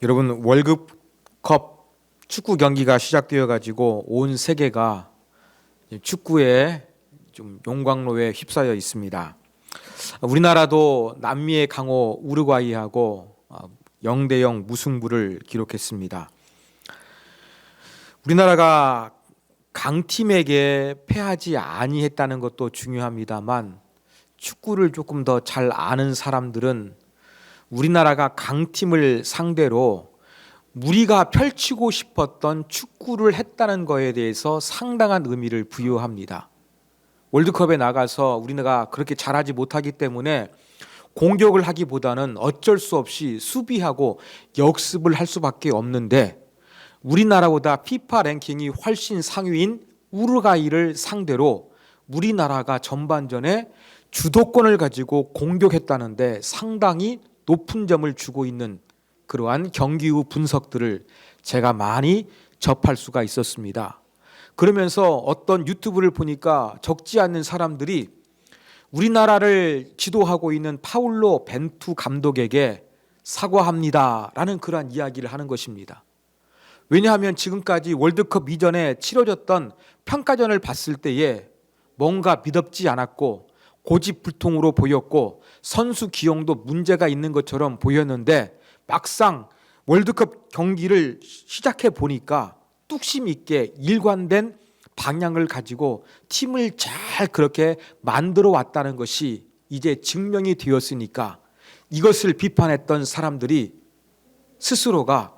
여러분, 월드컵 축구 경기가 시작되어 가지고 온 세계가 축구에 좀 용광로에 휩싸여 있습니다. 우리나라도 남미의 강호 우루과이하고 0대0 무승부를 기록했습니다. 우리나라가 강팀에게 패하지 아니했다는 것도 중요합니다만, 축구를 조금 더 잘 아는 사람들은 우리나라가 강팀을 상대로 우리가 펼치고 싶었던 축구를 했다는 것에 대해서 상당한 의미를 부여합니다. 월드컵에 나가서 우리나라가 그렇게 잘하지 못하기 때문에 공격을 하기보다는 어쩔 수 없이 수비하고 역습을 할 수밖에 없는데, 우리나라보다 피파 랭킹이 훨씬 상위인 우루과이를 상대로 우리나라가 전반전에 주도권을 가지고 공격했다는데 상당히 높은 점을 주고 있는 그러한 경기 후 분석들을 제가 많이 접할 수가 있었습니다. 그러면서 어떤 유튜브를 보니까 적지 않는 사람들이 우리나라를 지도하고 있는 파울로 벤투 감독에게 사과합니다라는 그러한 이야기를 하는 것입니다. 왜냐하면 지금까지 월드컵 이전에 치러졌던 평가전을 봤을 때에 뭔가 미덥지 않았고 고집불통으로 보였고 선수 기용도 문제가 있는 것처럼 보였는데, 막상 월드컵 경기를 시작해 보니까 뚝심 있게 일관된 방향을 가지고 팀을 잘 그렇게 만들어 왔다는 것이 이제 증명이 되었으니까, 이것을 비판했던 사람들이 스스로가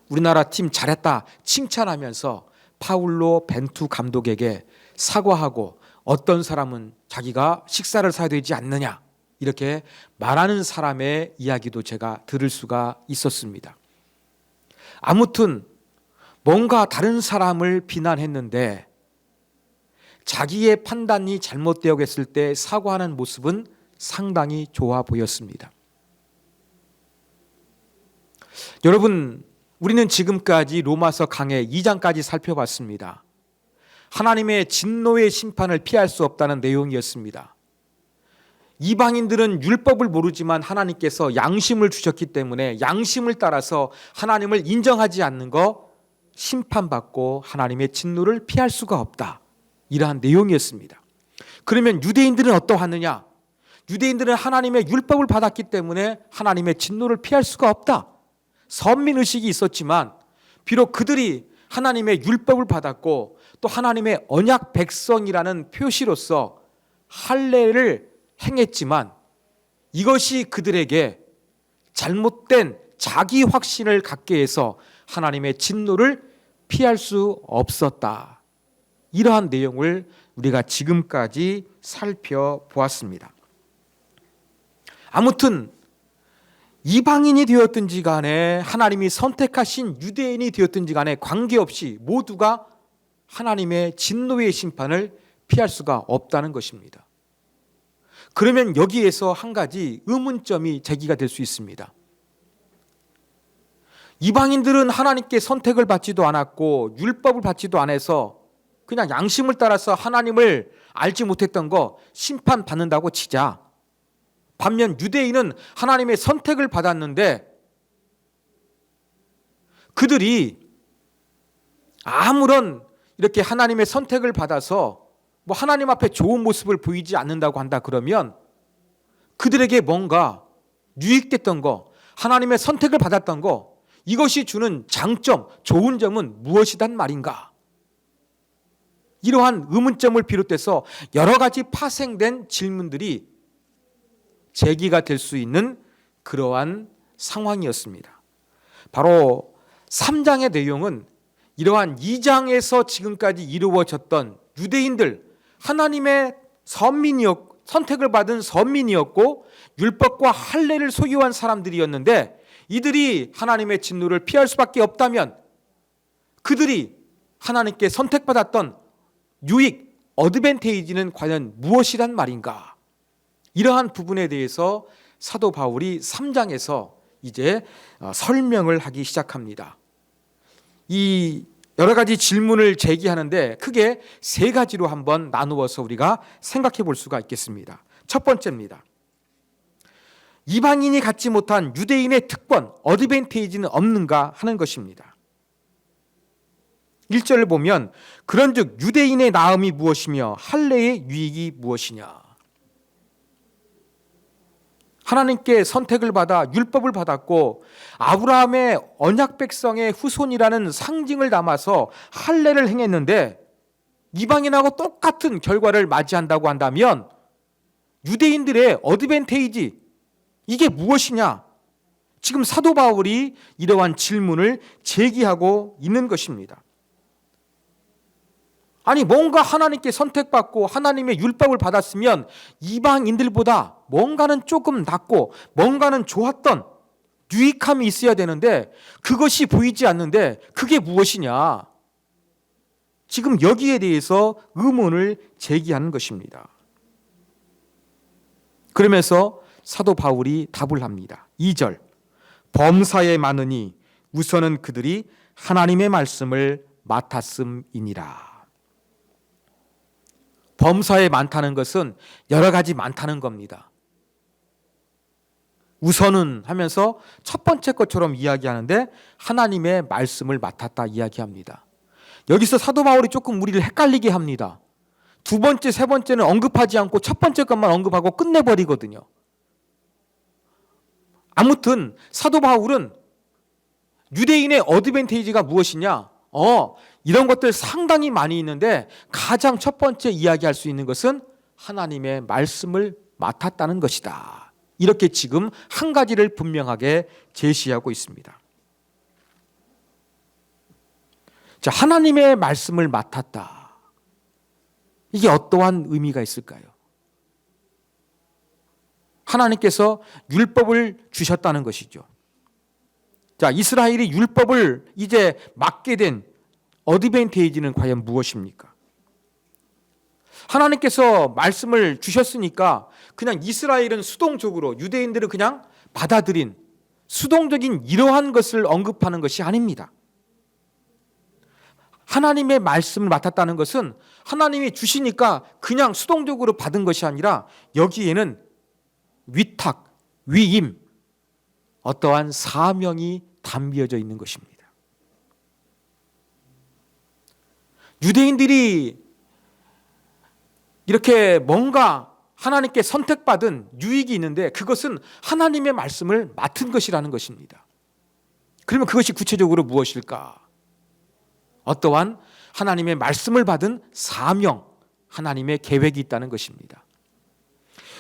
우리나라 팀 잘했다 칭찬하면서 파울로 벤투 감독에게 사과하고, 어떤 사람은 자기가 식사를 사야 되지 않느냐 이렇게 말하는 사람의 이야기도 제가 들을 수가 있었습니다. 아무튼 뭔가 다른 사람을 비난했는데 자기의 판단이 잘못되어 했을 때 사과하는 모습은 상당히 좋아 보였습니다. 여러분, 우리는 지금까지 로마서 강해 2장까지 살펴봤습니다. 하나님의 진노의 심판을 피할 수 없다는 내용이었습니다. 이방인들은 율법을 모르지만 하나님께서 양심을 주셨기 때문에 양심을 따라서 하나님을 인정하지 않는 거 심판받고 하나님의 진노를 피할 수가 없다, 이러한 내용이었습니다. 그러면 유대인들은 어떠하느냐? 유대인들은 하나님의 율법을 받았기 때문에 하나님의 진노를 피할 수가 없다. 선민의식이 있었지만 비록 그들이 하나님의 율법을 받았고 또 하나님의 언약 백성이라는 표시로서 할례를 행했지만, 이것이 그들에게 잘못된 자기 확신을 갖게 해서 하나님의 진노를 피할 수 없었다. 이러한 내용을 우리가 지금까지 살펴보았습니다. 아무튼 이방인이 되었든지 간에 하나님이 선택하신 유대인이 되었든지 간에 관계없이 모두가 하나님의 진노의 심판을 피할 수가 없다는 것입니다. 그러면 여기에서 한 가지 의문점이 제기가 될 수 있습니다. 이방인들은 하나님께 선택을 받지도 않았고 율법을 받지도 않아서 그냥 양심을 따라서 하나님을 알지 못했던 거 심판받는다고 치자. 반면 유대인은 하나님의 선택을 받았는데 그들이 아무런 이렇게 하나님의 선택을 받아서 하나님 앞에 좋은 모습을 보이지 않는다고 한다 그러면, 그들에게 뭔가 유익됐던 거, 하나님의 선택을 받았던 거, 이것이 주는 장점, 좋은 점은 무엇이단 말인가? 이러한 의문점을 비롯해서 여러 가지 파생된 질문들이 제기가 될 수 있는 그러한 상황이었습니다. 바로 3장의 내용은 이러한 2장에서 지금까지 이루어졌던 유대인들, 하나님의 선택을 받은 선민이었고 율법과 할례를 소유한 사람들이었는데, 이들이 하나님의 진노를 피할 수밖에 없다면 그들이 하나님께 선택받았던 유익, 어드밴테이지는 과연 무엇이란 말인가? 이러한 부분에 대해서 사도 바울이 3장에서 이제 설명을 하기 시작합니다. 이 여러 가지 질문을 제기하는데 크게 세 가지로 한번 나누어서 우리가 생각해 볼 수가 있겠습니다. 첫 번째입니다. 이방인이 갖지 못한 유대인의 특권, 어드밴테이지는 없는가 하는 것입니다. 1절을 보면 그런즉 유대인의 나음이 무엇이며 할례의 유익이 무엇이냐. 하나님께 선택을 받아 율법을 받았고 아브라함의 언약 백성의 후손이라는 상징을 담아서 할례를 행했는데 이방인하고 똑같은 결과를 맞이한다고 한다면 유대인들의 어드밴테이지, 이게 무엇이냐? 지금 사도 바울이 이러한 질문을 제기하고 있는 것입니다. 아니, 뭔가 하나님께 선택받고 하나님의 율법을 받았으면 이방인들보다 뭔가는 조금 낫고 뭔가는 좋았던 유익함이 있어야 되는데 그것이 보이지 않는데 그게 무엇이냐? 지금 여기에 대해서 의문을 제기하는 것입니다. 그러면서 사도 바울이 답을 합니다. 2절, 범사에 많으니 우선은 그들이 하나님의 말씀을 맡았음이니라. 범사에 많다는 것은 여러 가지 많다는 겁니다. 우선은 하면서 첫 번째 것처럼 이야기하는데 하나님의 말씀을 맡았다 이야기합니다. 여기서 사도 바울이 조금 우리를 헷갈리게 합니다. 두 번째, 세 번째는 언급하지 않고 첫 번째 것만 언급하고 끝내버리거든요. 아무튼 사도 바울은 유대인의 어드밴테이지가 무엇이냐? 이런 것들 상당히 많이 있는데 가장 첫 번째 이야기할 수 있는 것은 하나님의 말씀을 맡았다는 것이다. 이렇게 지금 한 가지를 분명하게 제시하고 있습니다. 자, 하나님의 말씀을 맡았다. 이게 어떠한 의미가 있을까요? 하나님께서 율법을 주셨다는 것이죠. 자, 이스라엘이 율법을 이제 맡게 된 어드밴테이지는 과연 무엇입니까? 하나님께서 말씀을 주셨으니까 그냥 이스라엘은 수동적으로, 유대인들은 그냥 받아들인 수동적인 이러한 것을 언급하는 것이 아닙니다. 하나님의 말씀을 맡았다는 것은 하나님이 주시니까 그냥 수동적으로 받은 것이 아니라 여기에는 위탁, 위임, 어떠한 사명이 담겨져 있는 것입니다. 유대인들이 이렇게 뭔가 하나님께 선택받은 유익이 있는데 그것은 하나님의 말씀을 맡은 것이라는 것입니다. 그러면 그것이 구체적으로 무엇일까? 어떠한 하나님의 말씀을 받은 사명, 하나님의 계획이 있다는 것입니다.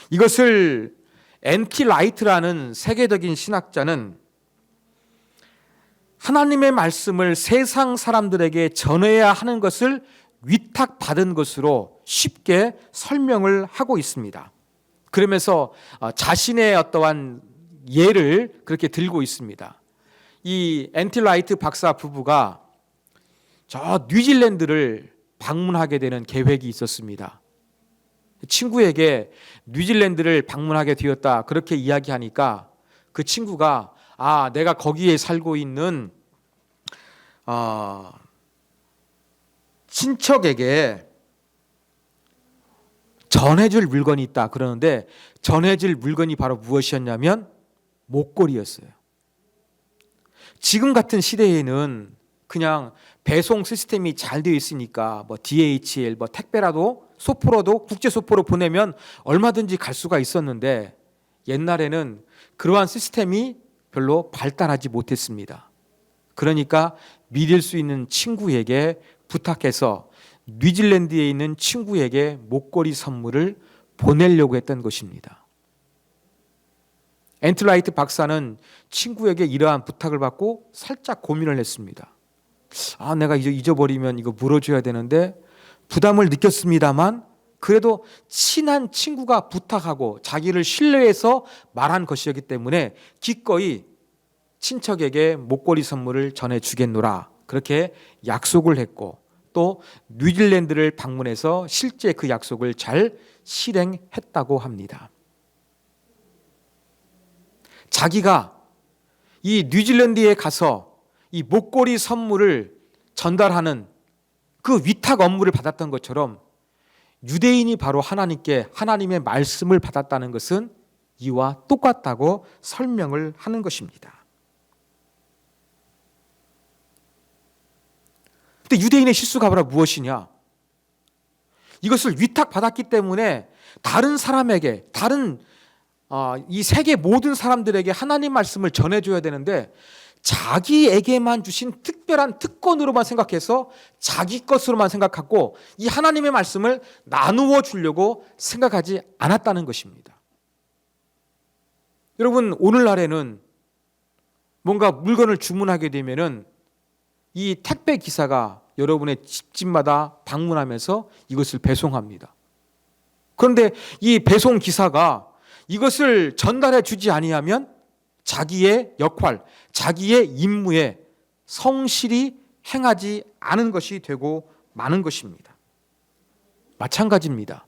이것을 N.T. 라이트라는 세계적인 신학자는 하나님의 말씀을 세상 사람들에게 전해야 하는 것을 위탁받은 것으로 쉽게 설명을 하고 있습니다. 그러면서 자신의 어떠한 예를 그렇게 들고 있습니다. 이 N.T. 라이트 박사 부부가 저 뉴질랜드를 방문하게 되는 계획이 있었습니다. 친구에게 뉴질랜드를 방문하게 되었다 그렇게 이야기하니까 그 친구가 내가 거기에 살고 있는 친척에게 전해줄 물건이 있다 그러는데 전해줄 물건이 바로 무엇이었냐면 목걸이였어요. 지금 같은 시대에는 그냥 배송 시스템이 잘 되어 있으니까 DHL, 택배라도 소포로도 국제 소포로 보내면 얼마든지 갈 수가 있었는데 옛날에는 그러한 시스템이 별로 발달하지 못했습니다. 그러니까 믿을 수 있는 친구에게 부탁해서 뉴질랜드에 있는 친구에게 목걸이 선물을 보내려고 했던 것입니다. N.T. 라이트 박사는 친구에게 이러한 부탁을 받고 살짝 고민을 했습니다. 내가 잊어버리면 이거 물어줘야 되는데 부담을 느꼈습니다만 그래도 친한 친구가 부탁하고 자기를 신뢰해서 말한 것이었기 때문에 기꺼이 친척에게 목걸이 선물을 전해주겠노라 그렇게 약속을 했고 또 뉴질랜드를 방문해서 실제 그 약속을 잘 실행했다고 합니다. 자기가 이 뉴질랜드에 가서 이 목걸이 선물을 전달하는 그 위탁 업무를 받았던 것처럼 유대인이 바로 하나님께 하나님의 말씀을 받았다는 것은 이와 똑같다고 설명을 하는 것입니다. 근데 유대인의 실수가 바로 무엇이냐? 이것을 위탁받았기 때문에 다른 사람에게, 이 세계 모든 사람들에게 하나님 말씀을 전해줘야 되는데 자기에게만 주신 특별한 특권으로만 생각해서 자기 것으로만 생각하고 이 하나님의 말씀을 나누어 주려고 생각하지 않았다는 것입니다. 여러분, 오늘날에는 뭔가 물건을 주문하게 되면은 이 택배 기사가 여러분의 집마다 방문하면서 이것을 배송합니다. 그런데 이 배송 기사가 이것을 전달해 주지 아니하면 자기의 역할, 자기의 임무에 성실히 행하지 않은 것이 되고 마는 것입니다. 마찬가지입니다.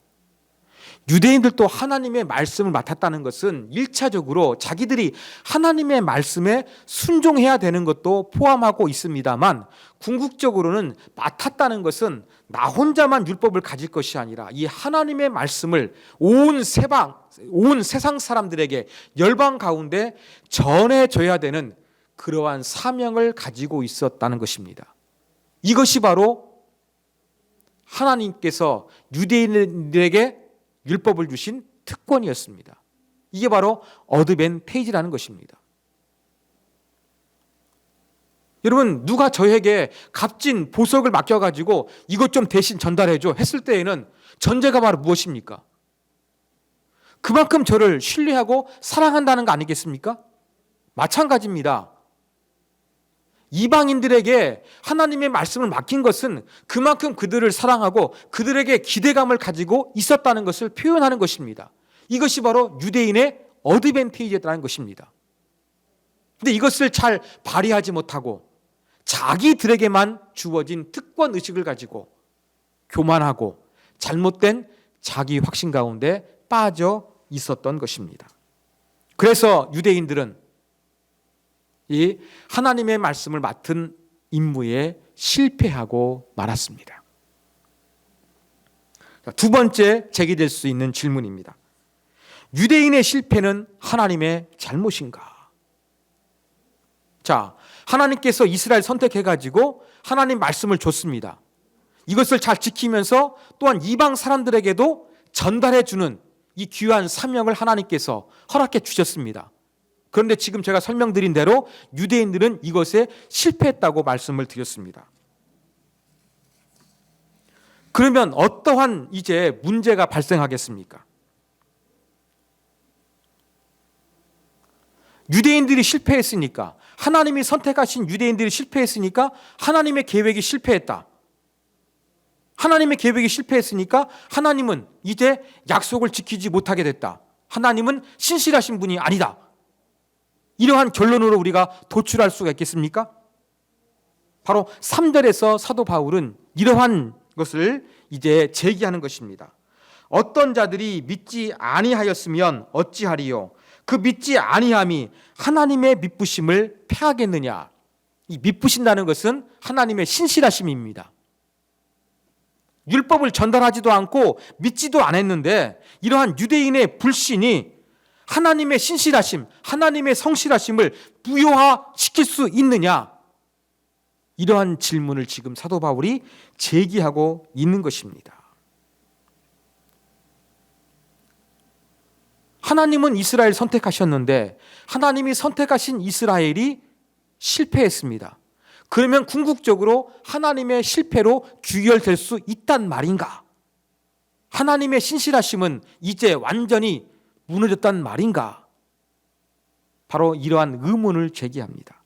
유대인들도 하나님의 말씀을 맡았다는 것은 1차적으로 자기들이 하나님의 말씀에 순종해야 되는 것도 포함하고 있습니다만 궁극적으로는 맡았다는 것은 나 혼자만 율법을 가질 것이 아니라 이 하나님의 말씀을 온 세상 사람들에게 열방 가운데 전해줘야 되는 그러한 사명을 가지고 있었다는 것입니다. 이것이 바로 하나님께서 유대인들에게 율법을 주신 특권이었습니다. 이게 바로 어드밴테이지라는 것입니다. 여러분, 누가 저에게 값진 보석을 맡겨가지고 이것 좀 대신 전달해줘 했을 때에는 전제가 바로 무엇입니까? 그만큼 저를 신뢰하고 사랑한다는 거 아니겠습니까? 마찬가지입니다. 이방인들에게 하나님의 말씀을 맡긴 것은 그만큼 그들을 사랑하고 그들에게 기대감을 가지고 있었다는 것을 표현하는 것입니다. 이것이 바로 유대인의 어드밴테이지였다는 것입니다. 그런데 이것을 잘 발휘하지 못하고 자기들에게만 주어진 특권 의식을 가지고 교만하고 잘못된 자기 확신 가운데 빠져 있었던 것입니다. 그래서 유대인들은 이 하나님의 말씀을 맡은 임무에 실패하고 말았습니다. 두 번째 제기될 수 있는 질문입니다. 유대인의 실패는 하나님의 잘못인가? 자, 하나님께서 이스라엘 선택해가지고 하나님 말씀을 줬습니다. 이것을 잘 지키면서 또한 이방 사람들에게도 전달해주는 이 귀한 사명을 하나님께서 허락해 주셨습니다. 그런데 지금 제가 설명드린 대로 유대인들은 이것에 실패했다고 말씀을 드렸습니다. 그러면 어떠한 이제 문제가 발생하겠습니까? 유대인들이 실패했으니까, 하나님이 선택하신 유대인들이 실패했으니까 하나님의 계획이 실패했다. 하나님의 계획이 실패했으니까 하나님은 이제 약속을 지키지 못하게 됐다. 하나님은 신실하신 분이 아니다. 이러한 결론으로 우리가 도출할 수가 있겠습니까? 바로 3절에서 사도 바울은 이러한 것을 이제 제기하는 것입니다. 어떤 자들이 믿지 아니하였으면 어찌하리요? 그 믿지 아니함이 하나님의 믿부심을 패하겠느냐? 이 믿부신다는 것은 하나님의 신실하심입니다. 율법을 전달하지도 않고 믿지도 않았는데 이러한 유대인의 불신이 하나님의 신실하심, 하나님의 성실하심을 부요화시킬 수 있느냐? 이러한 질문을 지금 사도 바울이 제기하고 있는 것입니다. 하나님은 이스라엘 선택하셨는데 하나님이 선택하신 이스라엘이 실패했습니다. 그러면 궁극적으로 하나님의 실패로 귀결될 수 있단 말인가? 하나님의 신실하심은 이제 완전히 무너졌단 말인가? 바로 이러한 의문을 제기합니다.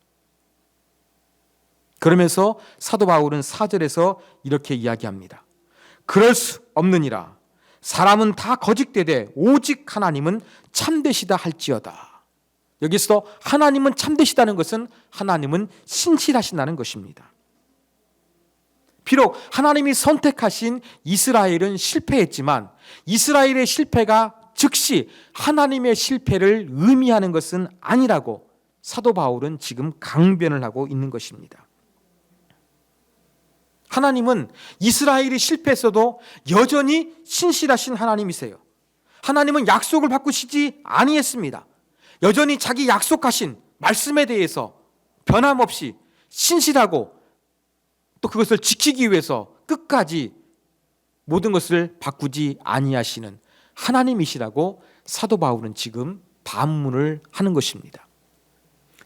그러면서 사도 바울은 4절에서 이렇게 이야기합니다. 그럴 수 없느니라. 사람은 다 거짓되되 오직 하나님은 참되시다 할지어다. 여기서 하나님은 참되시다는 것은 하나님은 신실하신다는 것입니다. 비록 하나님이 선택하신 이스라엘은 실패했지만 이스라엘의 실패가 즉시 하나님의 실패를 의미하는 것은 아니라고 사도 바울은 지금 강변을 하고 있는 것입니다. 하나님은 이스라엘이 실패했어도 여전히 신실하신 하나님이세요. 하나님은 약속을 바꾸시지 아니했습니다. 여전히 자기 약속하신 말씀에 대해서 변함없이 신실하고 또 그것을 지키기 위해서 끝까지 모든 것을 바꾸지 아니하시는 하나님이시라고 사도 바울은 지금 반문을 하는 것입니다.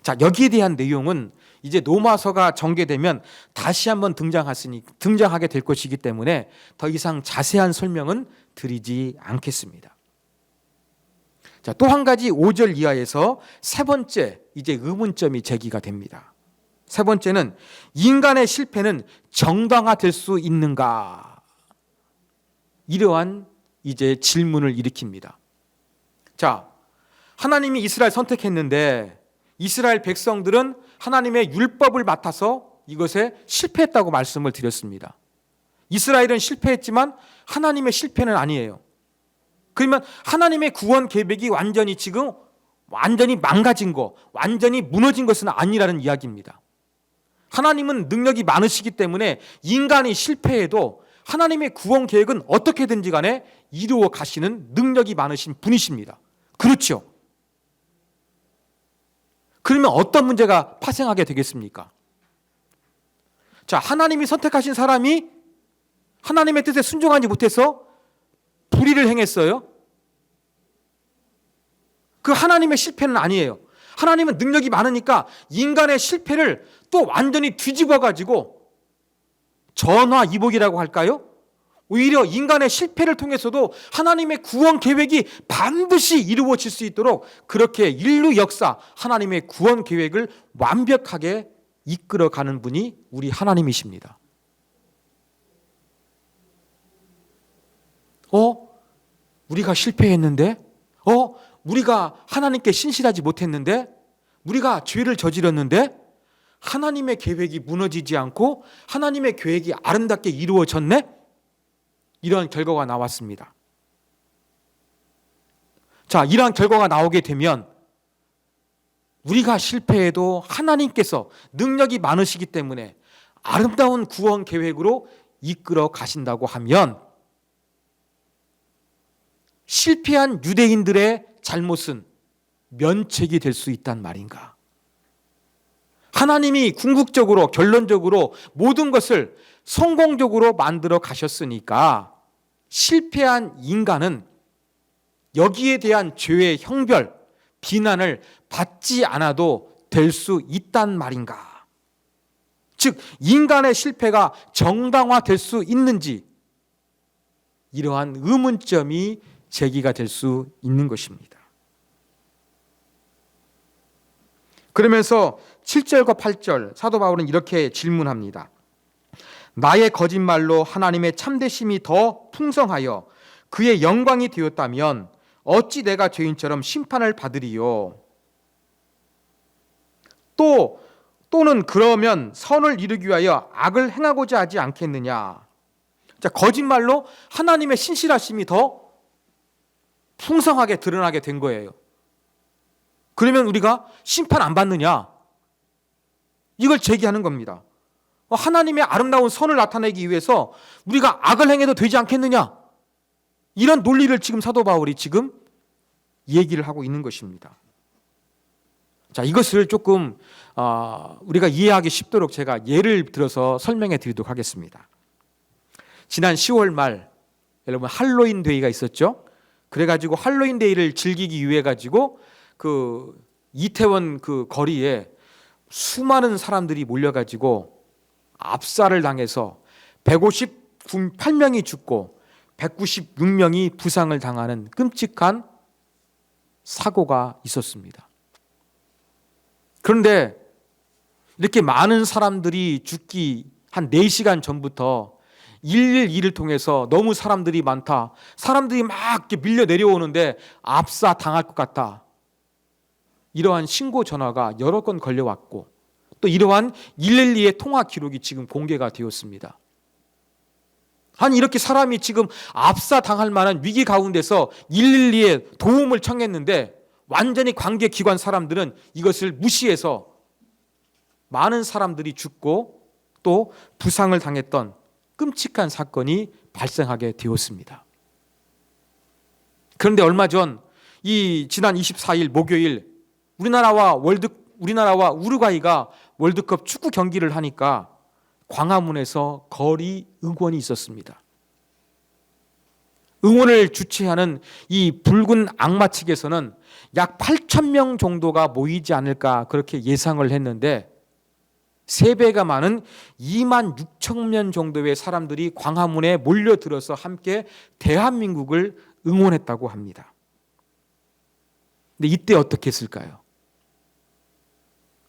자, 여기에 대한 내용은 이제 로마서가 전개되면 다시 한번 등장하게 될 것이기 때문에 더 이상 자세한 설명은 드리지 않겠습니다. 자, 또 한 가지 5절 이하에서 세 번째 이제 의문점이 제기가 됩니다. 세 번째는 인간의 실패는 정당화될 수 있는가? 이러한 이제 질문을 일으킵니다. 자, 하나님이 이스라엘 선택했는데 이스라엘 백성들은 하나님의 율법을 맡아서 이것에 실패했다고 말씀을 드렸습니다. 이스라엘은 실패했지만 하나님의 실패는 아니에요. 그러면 하나님의 구원 계획이 완전히 망가진 거, 완전히 무너진 것은 아니라는 이야기입니다. 하나님은 능력이 많으시기 때문에 인간이 실패해도 하나님의 구원 계획은 어떻게든지 간에 이루어 가시는 능력이 많으신 분이십니다. 그렇죠? 그러면 어떤 문제가 파생하게 되겠습니까? 자, 하나님이 선택하신 사람이 하나님의 뜻에 순종하지 못해서 불의를 행했어요. 그 하나님의 실패는 아니에요. 하나님은 능력이 많으니까 인간의 실패를 또 완전히 뒤집어가지고 전화위복이라고 할까요? 오히려 인간의 실패를 통해서도 하나님의 구원 계획이 반드시 이루어질 수 있도록 그렇게 인류 역사 하나님의 구원 계획을 완벽하게 이끌어가는 분이 우리 하나님이십니다. 우리가 실패했는데? 우리가 하나님께 신실하지 못했는데? 우리가 죄를 저질렀는데? 하나님의 계획이 무너지지 않고 하나님의 계획이 아름답게 이루어졌네? 이러한 결과가 나왔습니다. 자, 이러한 결과가 나오게 되면 우리가 실패해도 하나님께서 능력이 많으시기 때문에 아름다운 구원 계획으로 이끌어 가신다고 하면 실패한 유대인들의 잘못은 면책이 될 수 있단 말인가? 하나님이 궁극적으로 결론적으로 모든 것을 성공적으로 만들어 가셨으니까 실패한 인간은 여기에 대한 죄의 형벌, 비난을 받지 않아도 될 수 있단 말인가? 즉, 인간의 실패가 정당화될 수 있는지 이러한 의문점이 제기가 될 수 있는 것입니다. 그러면서 7절과 8절 사도 바울은 이렇게 질문합니다. 나의 거짓말로 하나님의 참되심이 더 풍성하여 그의 영광이 되었다면 어찌 내가 죄인처럼 심판을 받으리요? 또는 그러면 선을 이루기 위하여 악을 행하고자 하지 않겠느냐? 자, 거짓말로 하나님의 신실하심이 더 풍성하게 드러나게 된 거예요. 그러면 우리가 심판 안 받느냐? 이걸 제기하는 겁니다. 하나님의 아름다운 선을 나타내기 위해서 우리가 악을 행해도 되지 않겠느냐? 이런 논리를 지금 사도 바울이 지금 얘기를 하고 있는 것입니다. 자, 이것을 조금 우리가 이해하기 쉽도록 제가 예를 들어서 설명해 드리도록 하겠습니다. 지난 10월 말 여러분 할로윈 데이가 있었죠? 그래가지고 할로윈 데이를 즐기기 위해 가지고 그 이태원 그 거리에 수많은 사람들이 몰려가지고 압살을 당해서 158명이 죽고 196명이 부상을 당하는 끔찍한 사고가 있었습니다. 그런데 이렇게 많은 사람들이 죽기 한 4시간 전부터 112를 통해서 너무 사람들이 많다. 사람들이 막 이렇게 밀려 내려오는데 압사 당할 것 같다. 이러한 신고 전화가 여러 건 걸려왔고 또 이러한 112의 통화 기록이 지금 공개가 되었습니다. 아니 이렇게 사람이 지금 압사 당할 만한 위기 가운데서 112에 도움을 청했는데 완전히 관계기관 사람들은 이것을 무시해서 많은 사람들이 죽고 또 부상을 당했던 끔찍한 사건이 발생하게 되었습니다. 그런데 얼마 전 지난 24일 목요일 우리나라와 우루과이가 월드컵 축구 경기를 하니까 광화문에서 거리 응원이 있었습니다. 응원을 주최하는 이 붉은 악마 측에서는 약 8,000명 정도가 모이지 않을까 그렇게 예상을 했는데 3배가 많은 26,000명 정도의 사람들이 광화문에 몰려들어서 함께 대한민국을 응원했다고 합니다. 근데 이때 어떻게 했을까요?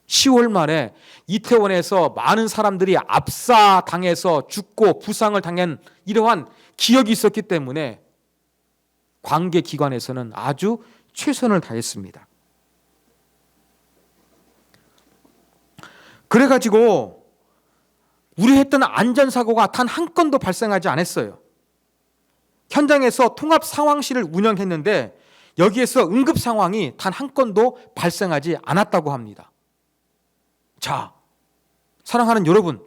10월 말에 이태원에서 많은 사람들이 압사당해서 죽고 부상을 당한 이러한 기억이 있었기 때문에 관계기관에서는 아주 최선을 다했습니다. 그래가지고 우려했던 안전사고가 단 한 건도 발생하지 않았어요. 현장에서 통합상황실을 운영했는데 여기에서 응급상황이 단 한 건도 발생하지 않았다고 합니다. 자, 사랑하는 여러분,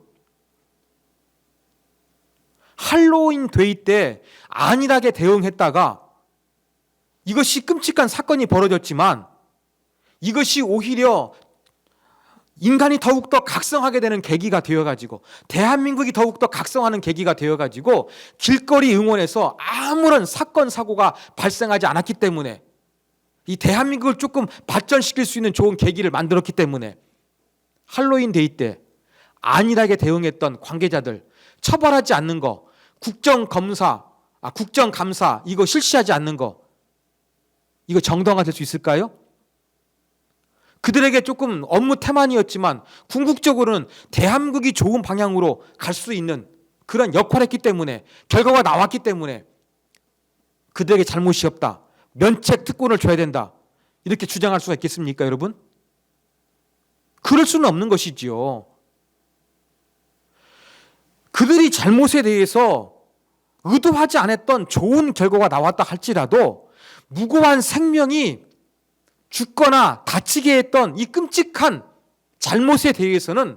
할로윈 데이 때 안일하게 대응했다가 이것이 끔찍한 사건이 벌어졌지만 이것이 오히려 인간이 더욱더 각성하게 되는 계기가 되어가지고 대한민국이 더욱더 각성하는 계기가 되어가지고 길거리 응원에서 아무런 사건 사고가 발생하지 않았기 때문에 이 대한민국을 조금 발전시킬 수 있는 좋은 계기를 만들었기 때문에 할로윈 데이 때 안일하게 대응했던 관계자들 처벌하지 않는 거, 국정감사 이거 실시하지 않는 거, 이거 정당화될 수 있을까요? 그들에게 조금 업무 태만이었지만 궁극적으로는 대한민국이 좋은 방향으로 갈 수 있는 그런 역할을 했기 때문에 결과가 나왔기 때문에 그들에게 잘못이 없다, 면책 특권을 줘야 된다 이렇게 주장할 수가 있겠습니까, 여러분? 그럴 수는 없는 것이지요. 그들이 잘못에 대해서 의도하지 않았던 좋은 결과가 나왔다 할지라도 무고한 생명이 죽거나 다치게 했던 이 끔찍한 잘못에 대해서는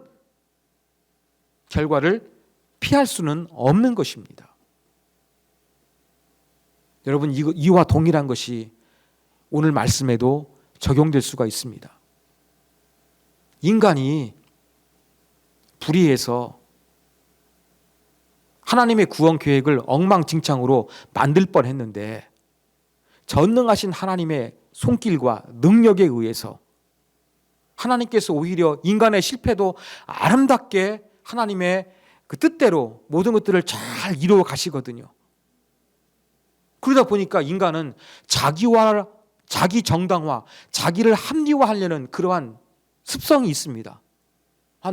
결과를 피할 수는 없는 것입니다. 여러분, 이와 동일한 것이 오늘 말씀에도 적용될 수가 있습니다. 인간이 불의해서 하나님의 구원 계획을 엉망진창으로 만들 뻔했는데 전능하신 하나님의 손길과 능력에 의해서 하나님께서 오히려 인간의 실패도 아름답게 하나님의 그 뜻대로 모든 것들을 잘 이루어 가시거든요. 그러다 보니까 인간은 자기 정당화, 자기를 합리화하려는 그러한 습성이 있습니다.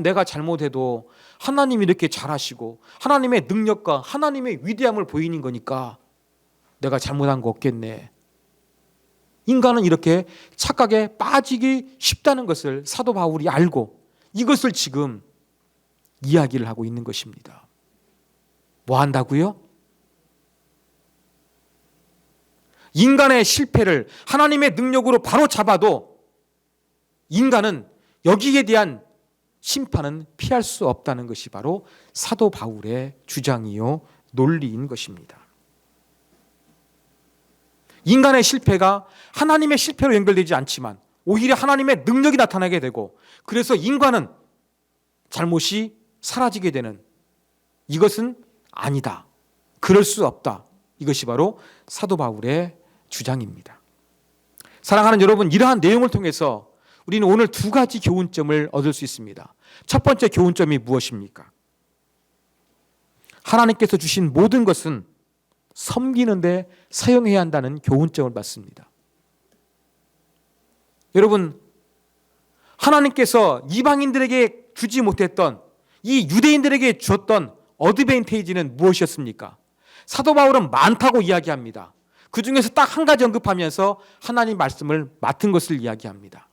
내가 잘못해도 하나님이 이렇게 잘하시고 하나님의 능력과 하나님의 위대함을 보이는 거니까 내가 잘못한 거 없겠네. 인간은 이렇게 착각에 빠지기 쉽다는 것을 사도 바울이 알고 이것을 지금 이야기를 하고 있는 것입니다. 뭐 한다고요? 인간의 실패를 하나님의 능력으로 바로 잡아도 인간은 여기에 대한 심판은 피할 수 없다는 것이 바로 사도 바울의 주장이요 논리인 것입니다. 인간의 실패가 하나님의 실패로 연결되지 않지만 오히려 하나님의 능력이 나타나게 되고 그래서 인간은 잘못이 사라지게 되는, 이것은 아니다, 그럴 수 없다, 이것이 바로 사도 바울의 주장입니다. 사랑하는 여러분, 이러한 내용을 통해서 우리는 오늘 2가지 교훈점을 얻을 수 있습니다. 첫 번째 교훈점이 무엇입니까? 하나님께서 주신 모든 것은 섬기는 데 사용해야 한다는 교훈점을 받습니다. 여러분, 하나님께서 이방인들에게 주지 못했던 이 유대인들에게 주었던 어드밴테이지는 무엇이었습니까? 사도 바울은 많다고 이야기합니다. 그 중에서 딱 한 가지 언급하면서 하나님 말씀을 맡은 것을 이야기합니다.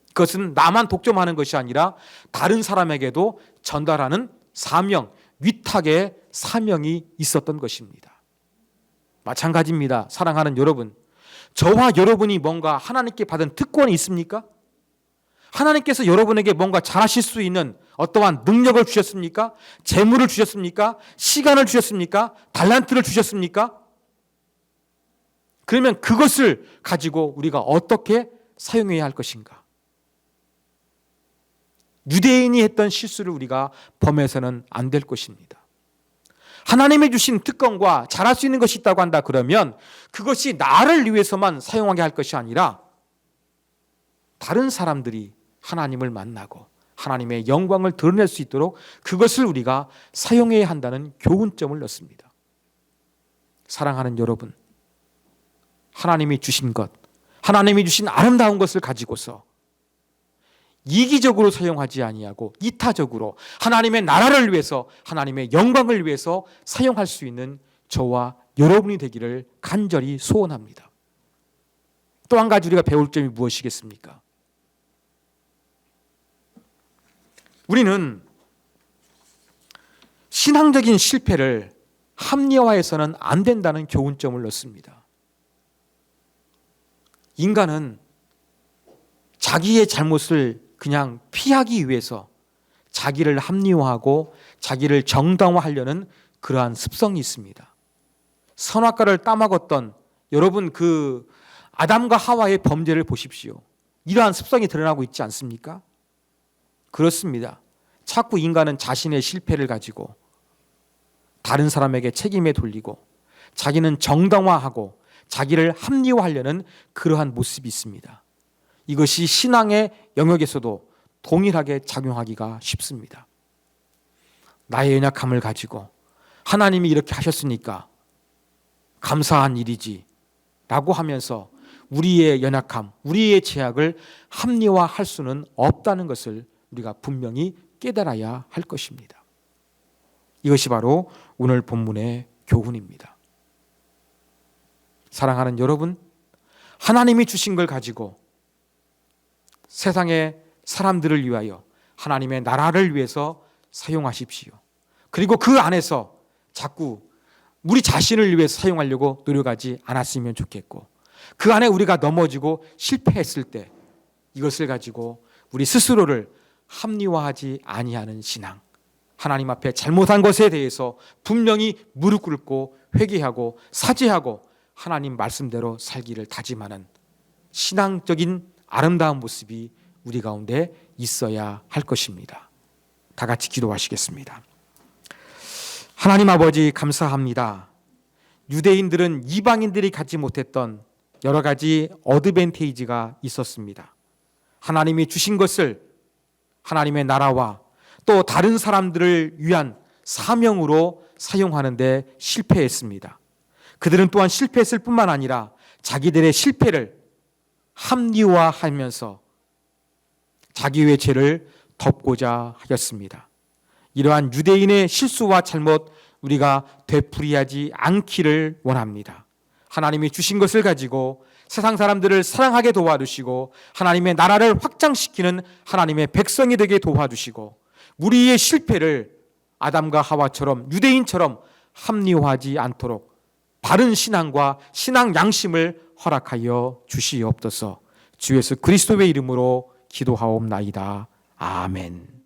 그것은 나만 독점하는 것이 아니라 다른 사람에게도 전달하는 사명, 위탁의 사명이 있었던 것입니다. 마찬가지입니다. 사랑하는 여러분, 저와 여러분이 뭔가 하나님께 받은 특권이 있습니까? 하나님께서 여러분에게 뭔가 잘하실 수 있는 어떠한 능력을 주셨습니까? 재물을 주셨습니까? 시간을 주셨습니까? 달란트를 주셨습니까? 그러면 그것을 가지고 우리가 어떻게 사용해야 할 것인가? 유대인이 했던 실수를 우리가 범해서는 안 될 것입니다. 하나님이 주신 특권과 잘할 수 있는 것이 있다고 한다 그러면 그것이 나를 위해서만 사용하게 할 것이 아니라 다른 사람들이 하나님을 만나고 하나님의 영광을 드러낼 수 있도록 그것을 우리가 사용해야 한다는 교훈점을 넣습니다. 사랑하는 여러분, 하나님이 주신 것, 하나님이 주신 아름다운 것을 가지고서 이기적으로 사용하지 아니하고 이타적으로 하나님의 나라를 위해서, 하나님의 영광을 위해서 사용할 수 있는 저와 여러분이 되기를 간절히 소원합니다. 또 한 가지 우리가 배울 점이 무엇이겠습니까? 우리는 신앙적인 실패를 합리화해서는 안 된다는 교훈점을 넣습니다. 인간은 자기의 잘못을 그냥 피하기 위해서 자기를 합리화하고 자기를 정당화하려는 그러한 습성이 있습니다. 선악과를 따먹었던 여러분 그 아담과 하와의 범죄를 보십시오. 이러한 습성이 드러나고 있지 않습니까? 그렇습니다. 자꾸 인간은 자신의 실패를 가지고 다른 사람에게 책임에 돌리고 자기는 정당화하고 자기를 합리화하려는 그러한 모습이 있습니다. 이것이 신앙의 영역에서도 동일하게 작용하기가 쉽습니다. 나의 연약함을 가지고 하나님이 이렇게 하셨으니까 감사한 일이지 라고 하면서 우리의 연약함, 우리의 죄악을 합리화할 수는 없다는 것을 우리가 분명히 깨달아야 할 것입니다. 이것이 바로 오늘 본문의 교훈입니다. 사랑하는 여러분, 하나님이 주신 걸 가지고 세상의 사람들을 위하여 하나님의 나라를 위해서 사용하십시오. 그리고 그 안에서 자꾸 우리 자신을 위해서 사용하려고 노력하지 않았으면 좋겠고, 그 안에 우리가 넘어지고 실패했을 때 이것을 가지고 우리 스스로를 합리화하지 아니하는 신앙, 하나님 앞에 잘못한 것에 대해서 분명히 무릎 꿇고 회개하고 사죄하고 하나님 말씀대로 살기를 다짐하는 신앙적인 아름다운 모습이 우리 가운데 있어야 할 것입니다. 다 같이 기도하시겠습니다. 하나님 아버지, 감사합니다. 유대인들은 이방인들이 갖지 못했던 여러 가지 어드밴테이지가 있었습니다. 하나님이 주신 것을 하나님의 나라와 또 다른 사람들을 위한 사명으로 사용하는데 실패했습니다. 그들은 또한 실패했을 뿐만 아니라 자기들의 실패를 합리화하면서 자기의 죄를 덮고자 하였습니다. 이러한 유대인의 실수와 잘못 우리가 되풀이하지 않기를 원합니다. 하나님이 주신 것을 가지고 세상 사람들을 사랑하게 도와주시고 하나님의 나라를 확장시키는 하나님의 백성이 되게 도와주시고 우리의 실패를 아담과 하와처럼 유대인처럼 합리화하지 않도록 바른 신앙과 신앙 양심을 허락하여 주시옵소서. 주 예수 그리스도의 이름으로 기도하옵나이다. 아멘.